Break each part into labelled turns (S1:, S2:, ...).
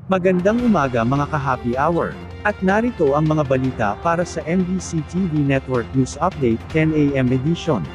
S1: Magandang umaga mga ka-happy hour. At narito ang mga balita para sa MBC TV Network News Update 10 AM edition.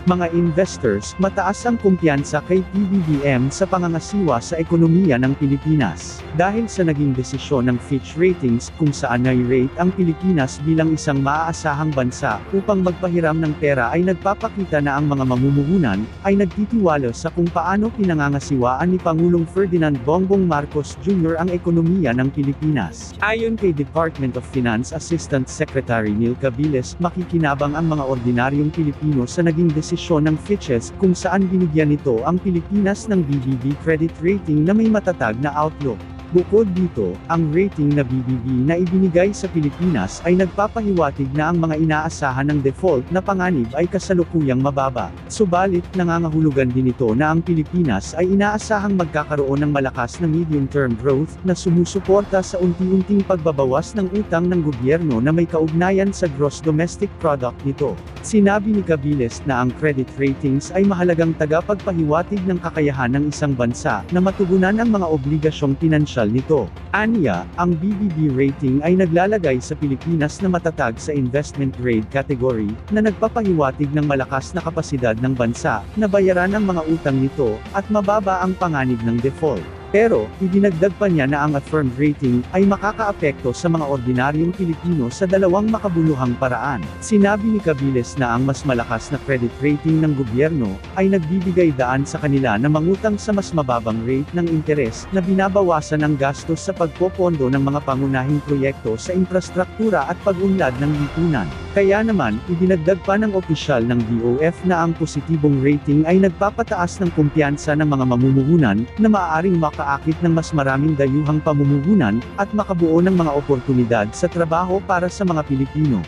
S1: Mga investors, mataas ang kumpiyansa kay PBBM sa pangangasiwa sa ekonomiya ng Pilipinas. Dahil sa naging desisyon ng Fitch Ratings kung saan nai-rate ang Pilipinas bilang isang maaasahang bansa upang magpahiram ng pera ay nagpapakita na ang mga mamumuhunan ay nagtitiwala sa kung paano pinangangasiwaan ni Pangulong Ferdinand Bongbong Marcos Jr. ang ekonomiya ng Pilipinas. Ayon kay Department of Finance Assistant Secretary Neil Cabiles, makikinabang ang mga ordinaryong Pilipino sa naging desisyon ng Fitches kung saan binigyan nito ang Pilipinas ng BBB credit rating na may matatag na outlook. Bukod dito, ang rating na BBB na ibinigay sa Pilipinas ay nagpapahiwatig na ang mga inaasahan ng default na panganib ay kasalukuyang mababa. Subalit, nangangahulugan din ito na ang Pilipinas ay inaasahang magkakaroon ng malakas na medium-term growth na sumusuporta sa unti-unting pagbabawas ng utang ng gobyerno na may kaugnayan sa gross domestic product nito. Sinabi ni Cabiles na ang credit ratings ay mahalagang tagapagpahiwatig ng kakayahan ng isang bansa na matugunan ang mga obligasyong pinansyal nito. Aniya, ang BBB rating ay naglalagay sa Pilipinas na matatag sa investment grade category, na nagpapahiwatig ng malakas na kapasidad ng bansa, na bayaran ang mga utang nito, at mababa ang panganib ng default. Pero, idinagdag pa niya na ang affirmed rating ay makakaapekto sa mga ordinaryong Pilipino sa dalawang makabuluhang paraan. Sinabi ni Cabiles na ang mas malakas na credit rating ng gobyerno ay nagbibigay daan sa kanila na mangutang sa mas mababang rate ng interes na binabawasan ang gastos sa pagpopondo ng mga pangunahing proyekto sa infrastruktura at pag-unlad ng lipunan. Kaya naman, idinagdag pa ng opisyal ng DOF na ang positibong rating ay nagpapataas ng kumpiyansa ng mga mamumuhunan na maaaring makaakit ng mas maraming dayuhang pamumuhunan at makabuo ng mga oportunidad sa trabaho para sa mga Pilipino.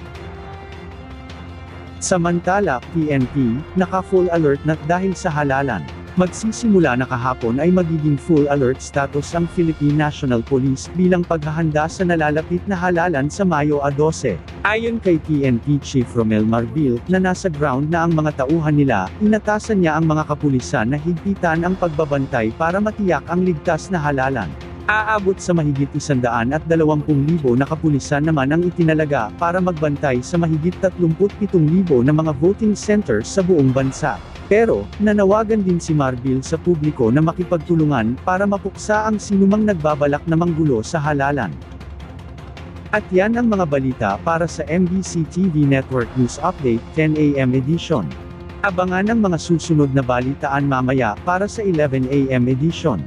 S1: Samantala, PNP, naka-full alert na dahil sa halalan. Magsisimula na kahapon ay magiging full alert status ang Philippine National Police bilang paghahanda sa nalalapit na halalan sa Mayo 12. Ayon kay PNP Chief Romel Marbil, na nasa ground na ang mga tauhan nila, inatasan niya ang mga kapulisan na higpitan ang pagbabantay para matiyak ang ligtas na halalan. Aabot sa mahigit 120,000 na kapulisan naman ang itinalaga para magbantay sa mahigit 37,000 na mga voting centers sa buong bansa. Pero, nanawagan din si Marbil sa publiko na makipagtulungan para mapuksa ang sinumang nagbabalak na manggulo sa halalan. At yan ang mga balita para sa MBC TV Network News Update 10 AM edition. Abangan ang mga susunod na balitaan mamaya para sa 11 AM edition.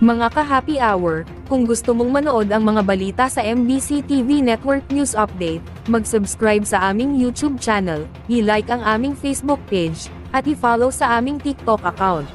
S2: Mga ka-happy hour, kung gusto mong manood ang mga balita sa MBC TV Network News Update, mag-subscribe sa aming YouTube channel, i-like ang aming Facebook page, at i-follow sa aming TikTok account.